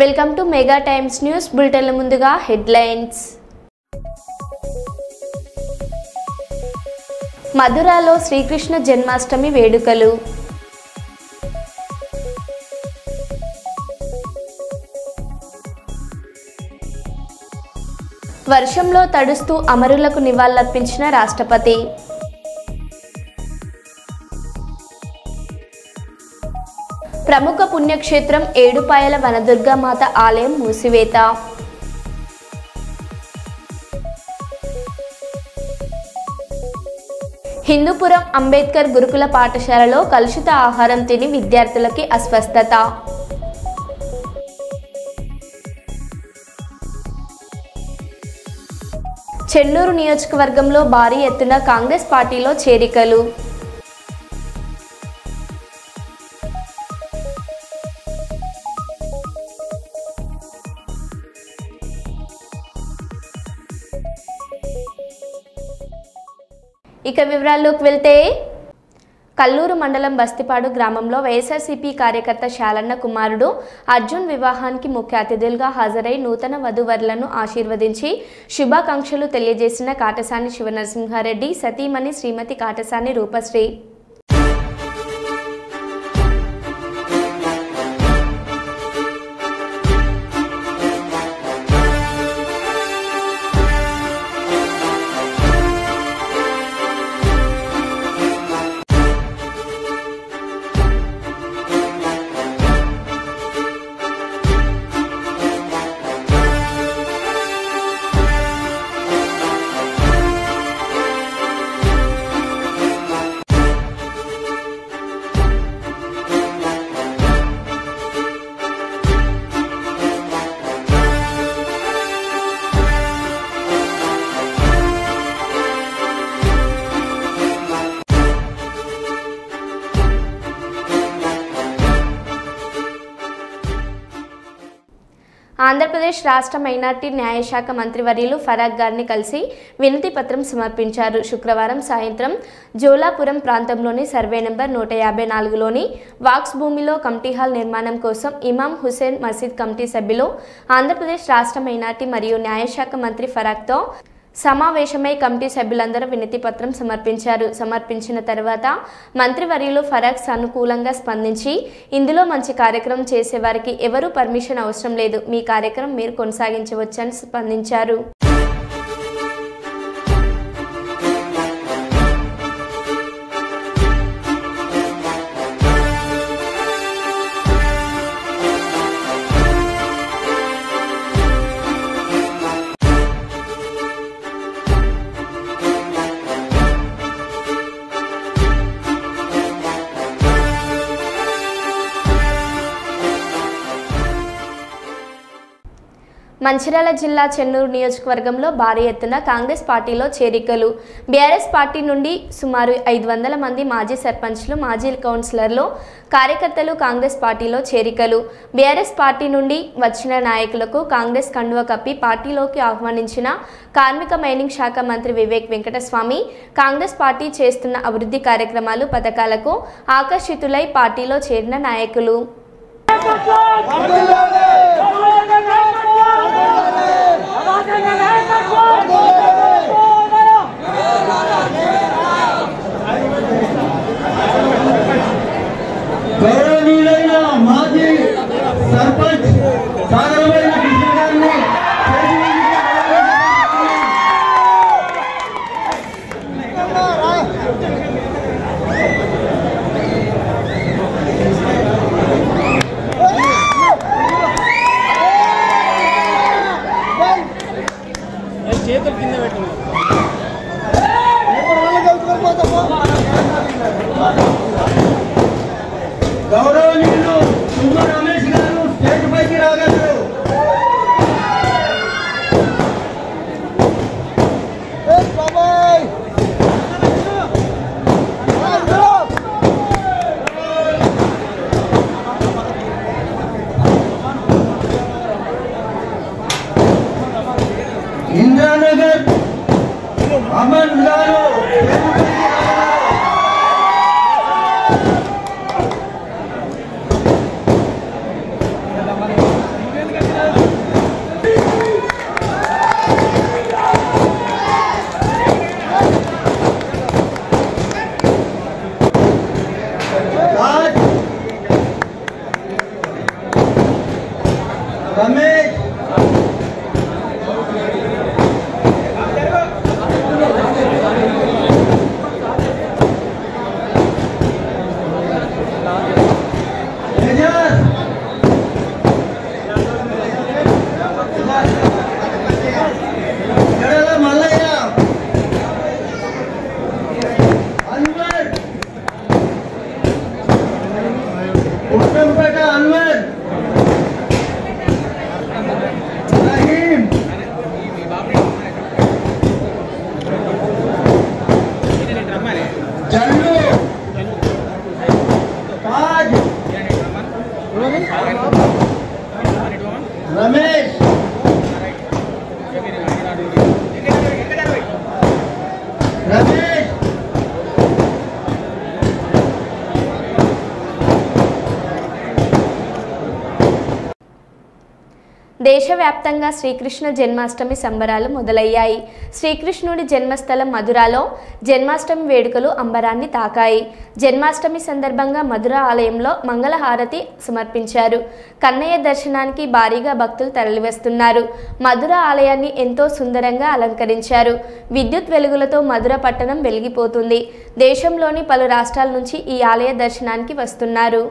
Welcome to Mega Times news బులెటిన్ల ముందుగా headlines. మధురాలో Srikrishna Janmashtami వేడుకలు. వర్షంలో తడుస్తూ అమరులకు నివాళులర్పించిన రాష్ట్రపతి. ప్రముఖ పుణ్యక్షేత్రం ఏడుపాయల వనదుర్గామాత ఆలయం మూసివేత. హిందూపురం అంబేద్కర్ గురుకుల పాఠశాలలో కలుషిత ఆహారం తిని విద్యార్థులకి అస్వస్థత. చెన్నూరు నియోజకవర్గంలో భారీ ఎత్తున కాంగ్రెస్ పార్టీలో చేరికలు. ఇక వివరాల్లోకి వెళ్తే, కల్లూరు మండలం బస్తిపాడు గ్రామంలో వైఎస్ఆర్సీపీ కార్యకర్త శాలన్న కుమారుడు అర్జున్ వివాహానికి ముఖ్య అతిథులుగా హాజరై నూతన వధూవరులను ఆశీర్వదించి శుభాకాంక్షలు తెలియజేసిన కాటసాని శివనరసింహారెడ్డి సతీమణి శ్రీమతి కాటసాని రూపశ్రీ. ఆంధ్రప్రదేశ్ రాష్ట్ర మైనార్టీ న్యాయశాఖ మంత్రివర్యులు ఫరాక్ గారిని కలిసి వినతి పత్రం సమర్పించారు. శుక్రవారం సాయంత్రం జోలాపురం ప్రాంతంలోని సర్వే నెంబర్ 154లోని వాక్స్ భూమిలో కమిటీ హాల్ నిర్మాణం కోసం ఇమాం హుసేన్ మసీద్ కమిటీ సభ్యులు ఆంధ్రప్రదేశ్ రాష్ట్ర మైనార్టీ మరియు న్యాయశాఖ మంత్రి ఫరాక్తో సమావేశమై కమిటీ సభ్యులందరూ వినతి పత్రం సమర్పించారు. సమర్పించిన తర్వాత మంత్రివర్యులు ఫరాక్ సానుకూలంగా స్పందించి, ఇందులో మంచి కార్యక్రమం చేసేవారికి ఎవరూ పర్మిషన్ అవసరం లేదు, మీ కార్యక్రమం మీరు కొనసాగించవచ్చని స్పందించారు. మంచిర్యాల జిల్లా చెన్నూరు నియోజకవర్గంలో భారీ ఎత్తున కాంగ్రెస్ పార్టీలో చేరికలు. బీఆర్ఎస్ పార్టీ నుండి సుమారు 500 మంది మాజీ సర్పంచ్లు, మాజీ కౌన్సిలర్లు, కార్యకర్తలు కాంగ్రెస్ పార్టీలో చేరికలు. బీఆర్ఎస్ పార్టీ నుండి వచ్చిన నాయకులకు కాంగ్రెస్ కండువ కప్పి పార్టీలోకి ఆహ్వానించిన కార్మిక మైనింగ్ శాఖ మంత్రి వివేక్ వెంకటస్వామి కాంగ్రెస్ పార్టీ చేస్తున్న అభివృద్ధి కార్యక్రమాలు, పథకాలకు ఆకర్షితులై పార్టీలో చేరిన నాయకులు. గౌరవనీయులైన మాజీ సర్పంచ్ సాగరమైన కృష్ణ గారిని చేతులు కింద పెట్టిన గౌరవనీయులు సుమ్మ రమేష్ గారు స్టేజ్ పైకి రాగలరు. ఇంద్రానగర్ అమన్ గారు रमेश దేశవ్యాప్తంగా శ్రీకృష్ణ జన్మాష్టమి సంబరాలు మొదలయ్యాయి. శ్రీకృష్ణుడి జన్మస్థలం మధురాలో జన్మాష్టమి వేడుకలు అంబరాన్ని తాకాయి. జన్మాష్టమి సందర్భంగా మధుర ఆలయంలో మంగళహారతి సమర్పించారు. కన్నయ్య దర్శనానికి భారీగా భక్తులు తరలివస్తున్నారు. మధుర ఆలయాన్ని ఎంతో సుందరంగా అలంకరించారు. విద్యుత్ వెలుగులతో మధుర పట్టణం వెలిగిపోతుంది. దేశంలోని పలు రాష్ట్రాల నుంచి ఈ ఆలయ దర్శనానికి వస్తున్నారు.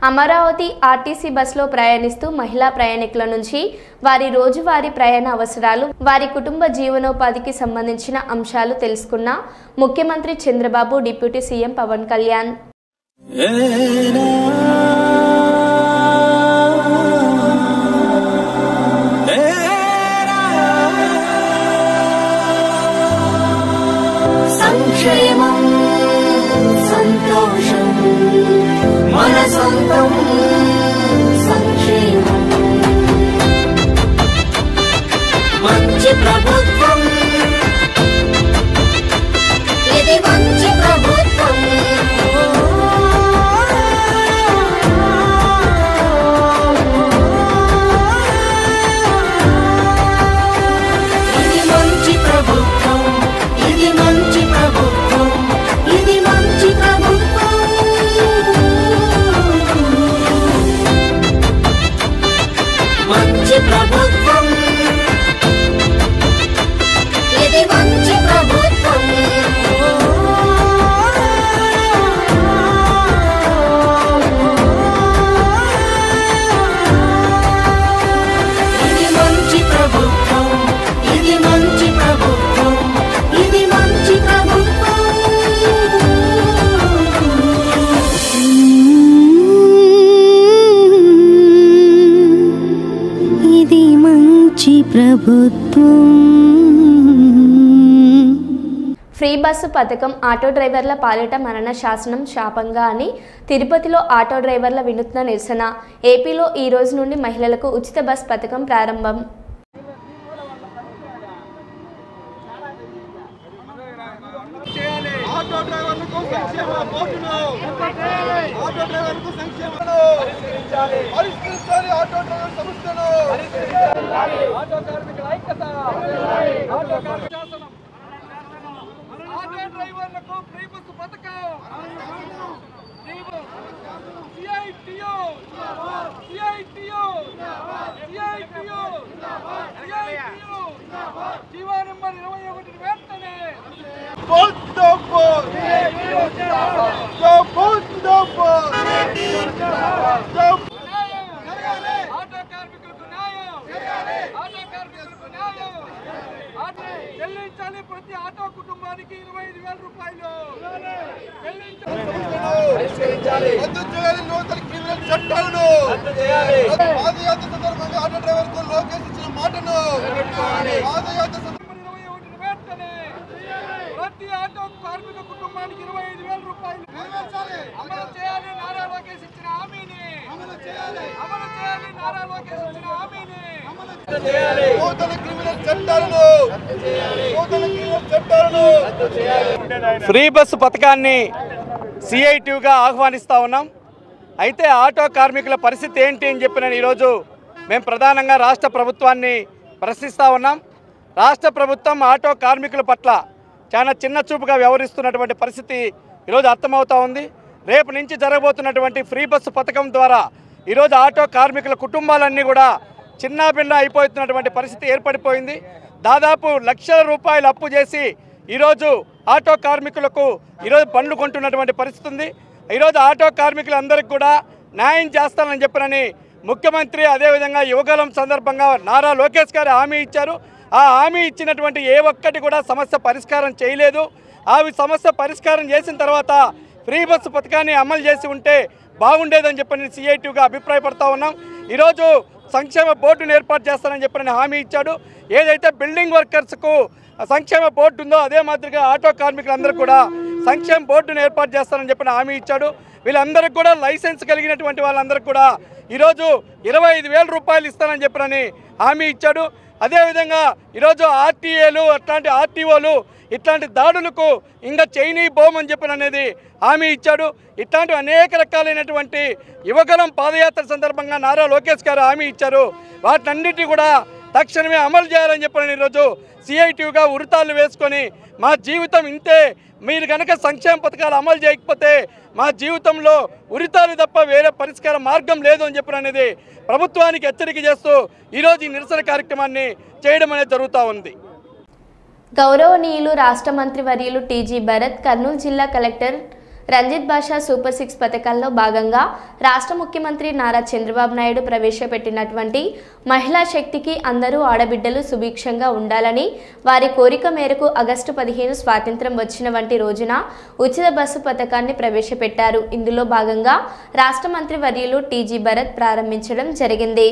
అమరావతి ఆర్టీసీ బస్సులో ప్రయాణిస్తూ మహిళా ప్రయాణికుల నుంచి వారి రోజువారీ ప్రయాణ అవసరాలు, వారి కుటుంబ జీవనోపాధికి సంబంధించిన అంశాలు తెలుసుకున్న ముఖ్యమంత్రి చంద్రబాబు, డిప్యూటీ సీఎం పవన్ కళ్యాణ్. సంక్షేమం సంతోషం మన సొంతం సంక్షేమం మంచి ప్రభుత్వం ఇది మంచి ప్రభుత్వం మంచి ప్రభుత్వం ఇది మంచి ప్రభుత్వం ఇది మంచి ప్రభుత్వం ఇది మంచి ప్రభుత్వం ఇది మంచి ప్రభుత్వం ఇది మంచి ప్రభుత్వం ఫ్రీ బస్సు పథకం ఆటో డ్రైవర్ల పాలిట మరణ శాసనం శాపంగా అని తిరుపతిలో ఆటో డ్రైవర్ల వినూత్న నిరసన. ఏపీలో ఈ రోజు నుండి మహిళలకు ఉచిత బస్ పథకం ప్రారంభం. ఆటో డ్రైవర్లకు సంక్షేమ బోర్డును ఆటో డ్రైవర్లకు సంక్షేమను పరిష్కరించాలి ఆటో డ్రైవర్ సమస్యను ఆటో కార్మికుల ఐక్యత ఆటో కార్మిక శాసనం ఆటో డ్రైవర్లకు ఫ్రీ బస్సు పథకం జీవో నెంబర్ 21 వెంటనే ఆటో కార్మికులకు న్యాయం చెల్లించాలి ప్రతి ఆటో కుటుంబానికి 25,000 రూపాయలు రద్దు చేయాలి నూతన క్రిమినల్ చట్టాలను పాదయాత్ర సందర్భంగా ఆటో డ్రైవర్ కు లోకేష్ ఇచ్చిన మాటను పాదయాత్ర వెంటనే ప్రతి ఆటో కార్మిక కుటుంబానికి 25,000 రూపాయలు అమలు చేయాలి నారా లోకేష్ ఇచ్చిన హామీని నూతన క్రిమినల్ చట్టాలను ఫ్రీ బస్సు పథకాన్ని సిఐటిగా ఆహ్వానిస్తూ ఉన్నాం. అయితే ఆటో కార్మికుల పరిస్థితి ఏంటి అని చెప్పి నేను ఈరోజు మేము ప్రధానంగా రాష్ట్ర ప్రభుత్వాన్ని ప్రశ్నిస్తూ ఉన్నాం. రాష్ట్ర ప్రభుత్వం ఆటో కార్మికుల పట్ల చాలా చిన్న చూపుగా వ్యవహరిస్తున్నటువంటి పరిస్థితి ఈరోజు అర్థమవుతూ ఉంది. రేపు నుంచి జరగబోతున్నటువంటి ఫ్రీ బస్సు పథకం ద్వారా ఈరోజు ఆటో కార్మికుల కుటుంబాలన్నీ కూడా చిన్నాభిన్న అయిపోతున్నటువంటి పరిస్థితి ఏర్పడిపోయింది. దాదాపు లక్షల రూపాయలు అప్పు చేసి ఈరోజు ఆటో కార్మికులకు ఈరోజు బండ్లు కొంటున్నటువంటి పరిస్థితి ఉంది. ఈరోజు ఆటో కార్మికులందరికీ కూడా న్యాయం చేస్తానని చెప్పినని ముఖ్యమంత్రి అదేవిధంగా యువగలం సందర్భంగా నారా లోకేష్ గారు హామీ ఇచ్చారు. ఆ హామీ ఇచ్చినటువంటి ఏ ఒక్కటి కూడా సమస్య పరిష్కారం చేయలేదు. ఆ సమస్య పరిష్కారం చేసిన తర్వాత ఫ్రీ బస్సు పథకాన్ని అమలు చేసి ఉంటే బాగుండేదని చెప్పని సిఐటిగా అభిప్రాయపడతా ఉన్నాం. ఈరోజు సంక్షేమ బోర్డును ఏర్పాటు చేస్తానని చెప్పని హామీ ఇచ్చాడు. ఏదైతే బిల్డింగ్ వర్కర్స్కు సంక్షేమ బోర్డు ఉందో అదే మాదిరిగా ఆటో కార్మికులందరూ కూడా సంక్షేమ బోర్డును ఏర్పాటు చేస్తానని చెప్పని హామీ ఇచ్చాడు. వీళ్ళందరికీ కూడా లైసెన్స్ కలిగినటువంటి వాళ్ళందరికీ కూడా ఈరోజు 25,000 రూపాయలు ఇస్తానని చెప్పని హామీ ఇచ్చాడు. అదేవిధంగా ఈరోజు ఆర్టీఏలు అట్లాంటి ఆర్టీఓలు ఇట్లాంటి దాడులకు ఇంకా చైనీ బోమ్ అని చెప్పిన అనేది హామీ ఇచ్చాడు. ఇట్లాంటి అనేక రకాలైనటువంటి యువగలం పాదయాత్ర సందర్భంగా నారా లోకేష్ గారు హామీ ఇచ్చారు. వాటన్నిటి కూడా తక్షణమే అమలు చేయాలని చెప్పని ఈరోజు సిఐటిగా ఉరితాళ్ళు వేసుకొని మా జీవితం ఇంతే, మీరు కనుక సంక్షేమ పథకాలు అమలు చేయకపోతే మా జీవితంలో ఉరితాలు తప్ప వేరే పరిష్కార మార్గం లేదు అని చెప్పిన అనేది ప్రభుత్వానికి హెచ్చరిక చేస్తూ ఈరోజు ఈ నిరసన కార్యక్రమాన్ని చేయడం అనేది జరుగుతూ ఉంది. గౌరవనీయులు రాష్ట్ర మంత్రి వర్యులు టీజీ భరత్ కర్నూలు జిల్లా కలెక్టర్ రంజిత్ బాషా సూపర్ 6 పథకాల్లో భాగంగా రాష్ట్ర ముఖ్యమంత్రి నారా చంద్రబాబు నాయుడు ప్రవేశపెట్టినటువంటి మహిళా శక్తికి అందరూ ఆడబిడ్డలు సుభిక్షంగా ఉండాలని వారి కోరిక మేరకు ఆగస్టు 15 స్వాతంత్ర్యం వచ్చిన వంటి రోజున ఉచిత బస్సు పథకాన్ని ప్రవేశపెట్టారు. ఇందులో భాగంగా రాష్ట్ర మంత్రి వర్యులు టీజీ భరత్ ప్రారంభించడం జరిగింది.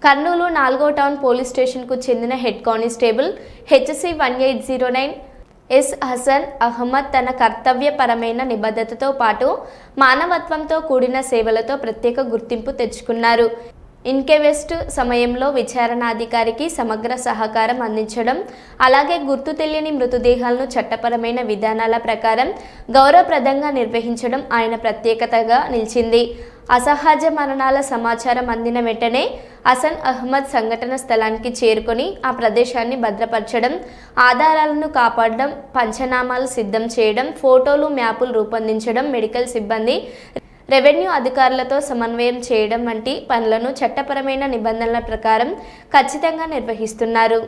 కర్నూలు 4వ టౌన్ పోలీస్ స్టేషన్కు చెందిన head constable HC 1809 S Hasan Ahmed తన కర్తవ్యపరమైన నిబద్ధతతో పాటు మానవత్వంతో కూడిన సేవలతో ప్రత్యేక గుర్తింపు తెచ్చుకున్నారు. ఇన్క్వెస్ట్ సమయంలో విచారణాధికారికి సమగ్ర సహకారం అందించడం, అలాగే గుర్తు తెలియని మృతదేహాలను చట్టపరమైన విధానాల ప్రకారం గౌరవప్రదంగా నిర్వహించడం ఆయన ప్రత్యేకతగా నిలిచింది. అసహజ మరణాల సమాచారం అందిన వెంటనే హసన్ అహ్మద్ సంఘటన స్థలానికి చేరుకొని ఆ ప్రదేశాన్ని భద్రపరచడం, ఆధారాలను కాపాడడం, పంచనామాలు సిద్ధం చేయడం, ఫోటోలు మ్యాపులు రూపొందించడం, మెడికల్ సిబ్బంది రెవెన్యూ అధికారులతో సమన్వయం చేయడం వంటి పనులను చట్టపరమైన నిబంధనల ప్రకారం ఖచ్చితంగా నిర్వహిస్తున్నారు.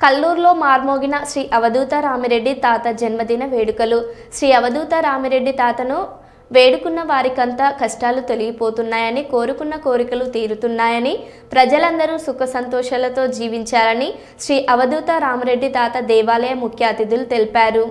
కల్లూరులో మార్మోగిన శ్రీ అవధూత రామిరెడ్డి తాత జన్మదిన వేడుకలు. శ్రీ అవధూత రామిరెడ్డి తాతను వేడుకున్న వారికంతా కష్టాలు తొలగిపోతున్నాయని, కోరుకున్న కోరికలు తీరుతున్నాయని, ప్రజలందరూ సుఖ సంతోషాలతో జీవించాలని శ్రీ అవధూత రామిరెడ్డి తాత దేవాలయ ముఖ్య అతిథులు తెలిపారు.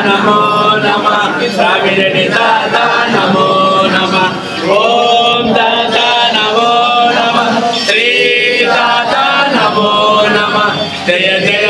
नमो नमः स्वामिने दादा नमो नमः ओम दादा नमो नमः श्री दादा नमो नमः जय जय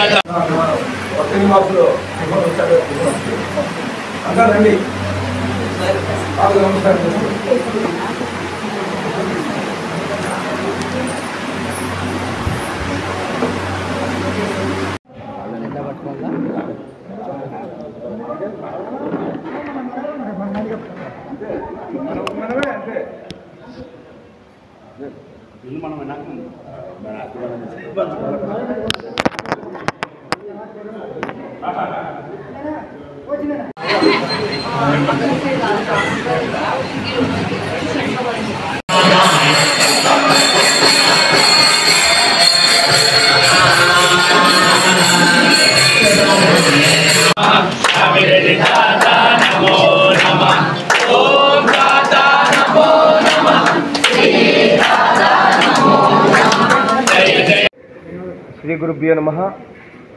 శ్రీ గురుభ్యో నమః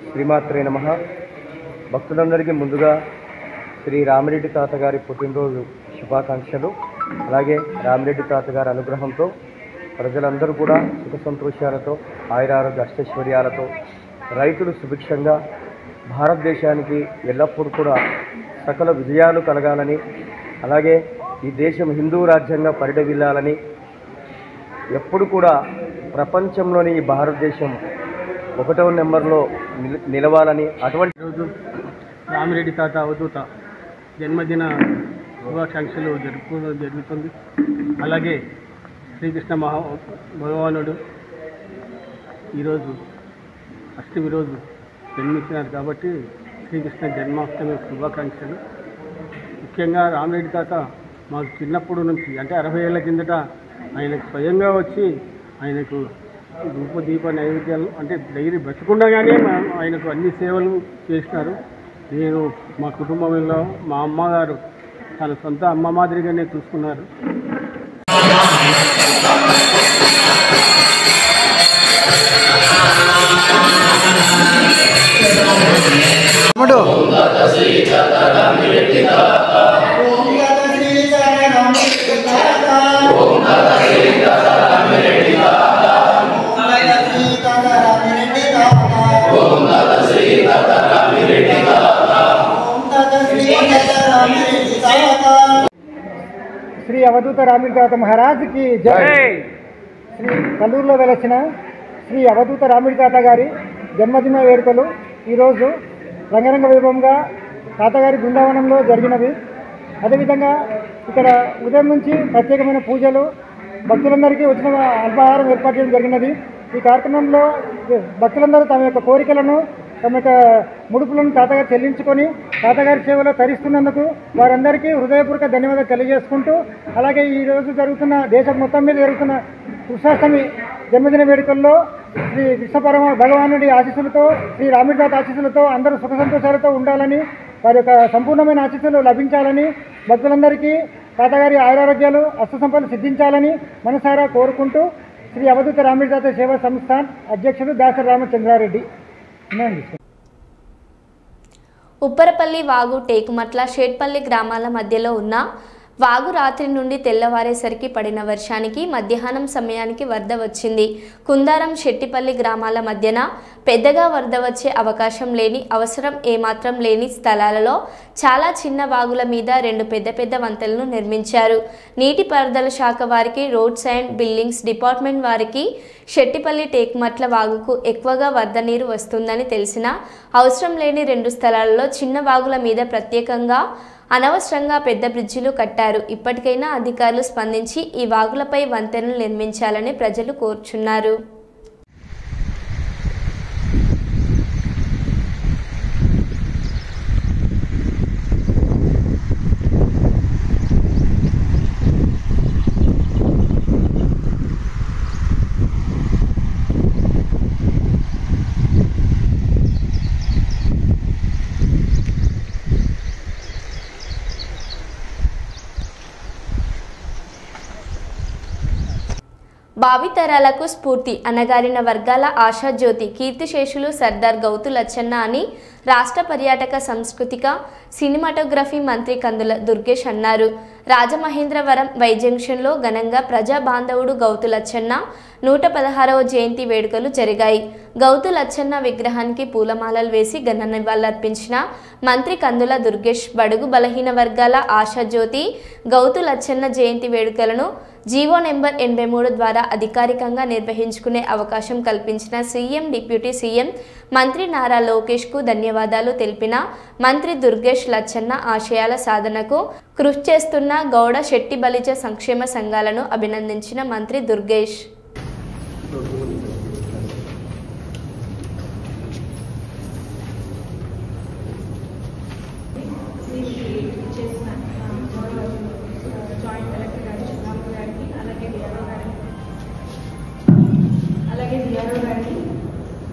శ్రీమాత్రే నమః. భక్తులందరికీ ముందుగా శ్రీ రామిరెడ్డి తాతగారి పుట్టినరోజు శుభాకాంక్షలు. అలాగే రామిరెడ్డి తాతగారి అనుగ్రహంతో ప్రజలందరూ కూడా సుఖ సంతోషాలతో, ఆయురారోగ్య అష్టైశ్వర్యాలతో, రైతులు సుభిక్షంగా, భారతదేశానికి ఎల్లప్పుడూ కూడా సకల విజయాలు కలగాలని, అలాగే ఈ దేశం హిందూ రాజ్యంగా పరిడవిల్లాలని, ఎప్పుడు కూడా ప్రపంచంలోని ఈ భారతదేశం 1వ నెంబర్లో నిలవాలని, అటువంటి రోజు రామిరెడ్డి తాత అవధూత జన్మదిన శుభాకాంక్షలు జరుపుకోవడం జరుగుతుంది. అలాగే శ్రీకృష్ణ భగవానుడు ఈరోజు అష్టమి రోజు జన్మించినారు కాబట్టి శ్రీకృష్ణ జన్మాష్టమి శుభాకాంక్షలు. ముఖ్యంగా రామిరెడ్డి తాత మాకు చిన్నప్పుడు నుంచి, అంటే 60 ఏళ్ల కిందట ఆయనకు స్వయంగా వచ్చి ఆయనకు ధూపదీప నైవేద్యాలు, అంటే డైరీ బ్రతకుండగానే ఆయనకు అన్ని సేవలు చేసినారు. నేను మా కుటుంబంలో మా అమ్మగారు తన సొంత అమ్మ మాదిరిగానే చూసుకున్నారు. శ్రీ అవధూత రామిరెడ్డి తాత మహారాజ్కి జై. శ్రీ కల్లూరులో వెలసిన శ్రీ అవధూత రామిరెడ్డి తాత గారి జన్మదిన వేడుకలు ఈరోజు రంగరంగ వైభవంగా తాతగారి బృందావనంలో జరిగినవి. అదేవిధంగా ఇక్కడ ఉదయం నుంచి ప్రత్యేకమైన పూజలు, భక్తులందరికీ వచ్చిన అల్పాహారం ఏర్పాటు చేయడం జరిగినది. ఈ కార్యక్రమంలో భక్తులందరూ తమ యొక్క కోరికలను, తమ యొక్క ముడుపులను తాతగారు చెల్లించుకొని తాతగారి సేవలో తరిస్తున్నందుకు వారందరికీ హృదయపూర్వక ధన్యవాదాలు తెలియజేసుకుంటూ, అలాగే ఈరోజు జరుగుతున్న దేశం మొత్తం మీద జరుగుతున్న కృష్ణాష్టమి జన్మదిన వేడుకల్లో శ్రీ కృష్ణ భగవానుడి ఆశీస్సులతో, శ్రీ రామిరెడ్డి తాత ఆశీస్సులతో అందరూ సుఖ సంతోషాలతో ఉండాలని, వారి యొక్క సంపూర్ణమైన ఆశీస్సులు లభించాలని, భక్తులందరికీ తాతగారి ఆయురారోగ్యాలు, అష్టసంపదలు సిద్ధించాలని మనసారా కోరుకుంటూ శ్రీ అవధూత రామిరెడ్డి తాత సేవా సంస్థాన్ అధ్యక్షుడు దాసరి రామచంద్రారెడ్డి. ఉప్పరపల్లి వాగు, టేకుమట్ల, షేట్పల్లి గ్రామాల మధ్యలో ఉన్న వాగు రాత్రి నుండి తెల్లవారేసరికి పడిన వర్షానికి మధ్యాహ్నం సమయానికి వరద వచ్చింది. కుందారం, శెట్టిపల్లి గ్రామాల మధ్యన పెద్దగా వరద వచ్చే అవకాశం లేని, అవసరం ఏమాత్రం లేని స్థలాలలో చాలా చిన్న వాగుల మీద 2 పెద్ద పెద్ద వంతెనలను నిర్మించారు. నీటిపారుదల శాఖ వారికి, రోడ్స్ అండ్ బిల్డింగ్స్ డిపార్ట్మెంట్ వారికి శెట్టిపల్లి, టేకుమట్ల వాగుకు ఎక్కువగా వరద నీరు వస్తుందని తెలిసినా అవసరం లేని 2 స్థలాలలో చిన్న వాగుల మీద ప్రత్యేకంగా అనవసరంగా పెద్ద బ్రిడ్జిలు కట్టారు. ఇప్పటికైనా అధికారులు స్పందించి ఈ వాగులపై వంతెనలు నిర్మించాలని ప్రజలు కోరుచున్నారు. భావితరాలకు స్ఫూర్తి, అణగారిన వర్గాల ఆశాజ్యోతి, కీర్తిశేషులు సర్దార్ గౌతు లచ్చన్న అని రాష్ట్ర పర్యాటక, సాంస్కృతిక, సినిమాటోగ్రఫీ మంత్రి కందుల దుర్గేష్ అన్నారు. రాజమహేంద్రవరం వై జంక్షన్లో ఘనంగా ప్రజా బాంధవుడు గౌతు లచ్చన్న 116వ జయంతి వేడుకలు జరిగాయి. గౌతు లచ్చన్న విగ్రహానికి పూలమాలలు వేసి ఘన నివాళులర్పించిన మంత్రి కందుల దుర్గేష్ బడుగు బలహీన వర్గాల ఆశాజ్యోతి గౌతు లచ్చన్న జయంతి వేడుకలను జీవో నెంబర్ 83 ద్వారా అధికారికంగా నిర్వహించుకునే అవకాశం కల్పించిన సీఎం, డిప్యూటీ సీఎం మంత్రి నారా లోకేష్కు ధన్యవాదాలు తెలిపిన మంత్రి దుర్గేష్ లచ్చన్న ఆశయాల సాధనకు కృషి చేస్తున్న గౌడ, శెట్టి, బలిజ సంక్షేమ సంఘాలను అభినందించిన మంత్రి దుర్గేష్ అలాగే డిఆర్ఓ గారికి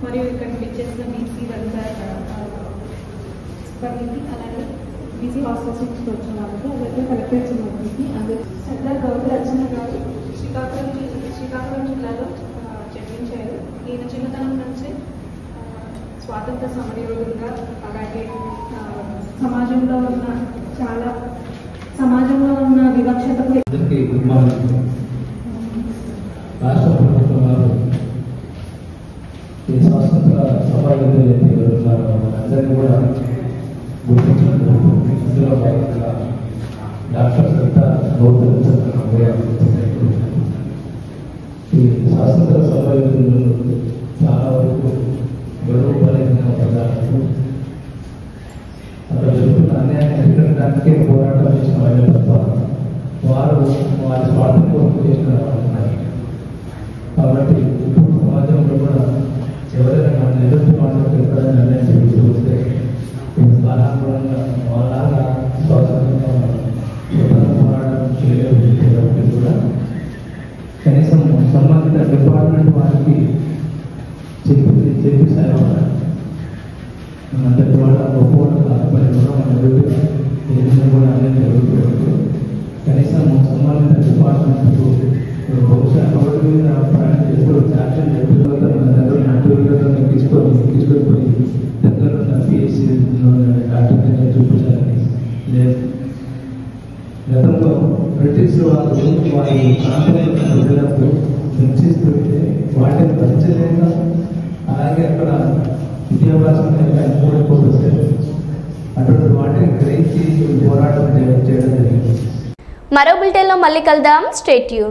మరియు ఇక్కడికి విచ్చేసిన బీసీ వెల్ఫేర్ సిబ్బందికి, అలాగే బీసీ హాస్టల్స్ నుంచి వచ్చిన వాళ్ళకి, అలాగే కలెక్టరేట్ సిబ్బందికి, అందరూ సర్దార్ గౌతు లచ్చన్న గారు శ్రీకాకుళం జిల్లాలో జన్మించారు. ఈయన చిన్నతనం నుంచే స్వాతంత్ర సమరయోధులుగా, అలాగే సమాజంలో ఉన్న వివక్షతకు రాష్ట్ర ప్రభుత్వం వారు ఈ స్వాతంత్ర సమరయోధులు ఎవరున్నారో వాళ్ళందరినీ కూడా గుర్తించినందుకు ఇందులో భాగంగా డాక్టర్ సర్దార్ గౌతు లచ్చన్న ఈ స్వాతంత్ర సమరయోధులు చాలా వరకు గొడవ పలికిన పదార్థాలు అక్కడ జరుగుతున్న అన్యాయాన్ని ఎదుర్కొనడానికే పోరాటం చేసిన వాళ్ళే తప్ప వారు వారి స్వార్థం కోసం చేసిన వాళ్ళు ఉన్నారు. కాబట్టి ఇప్పుడు సమాజంలో కూడా ఎవరైనా మన ఎదుర్కొ మాటలకు ఎక్కడైనా నిర్ణయం తీసుకొస్తే కాలానుగుణంగా వాళ్ళలాగా స్వాతంత్రంగా పోరాటం చేయలేదు. కాబట్టి కూడా కనీసం సంబంధిత డిపార్ట్మెంట్ వారికి చెప్పి సాయపడాలి. అంతటి వాళ్ళ గొప్ప కాకపోయినా కూడా మన ఎదురుగా ఏదైనా కూడా అనేది జరుగుతుంది. కనీసం సంబంధిత డిపార్ట్మెంట్కు బహుశా రోడ్డు మీద ప్రయాణం చేస్తూ యాక్షన్ జరుగుతుంది. వారి ప్రాంతంలో ప్రజలకు హింసిస్తుంటే వాటిని భరించలేక అలాగే అక్కడ విద్యాభ్యాసం కోల్పోతే అటువంటి వాటిని గ్రహించి పోరాటం చేయడం జరిగింది. మరో బులెటిన్లో మళ్ళీ కలుద్దాం. Stay tune.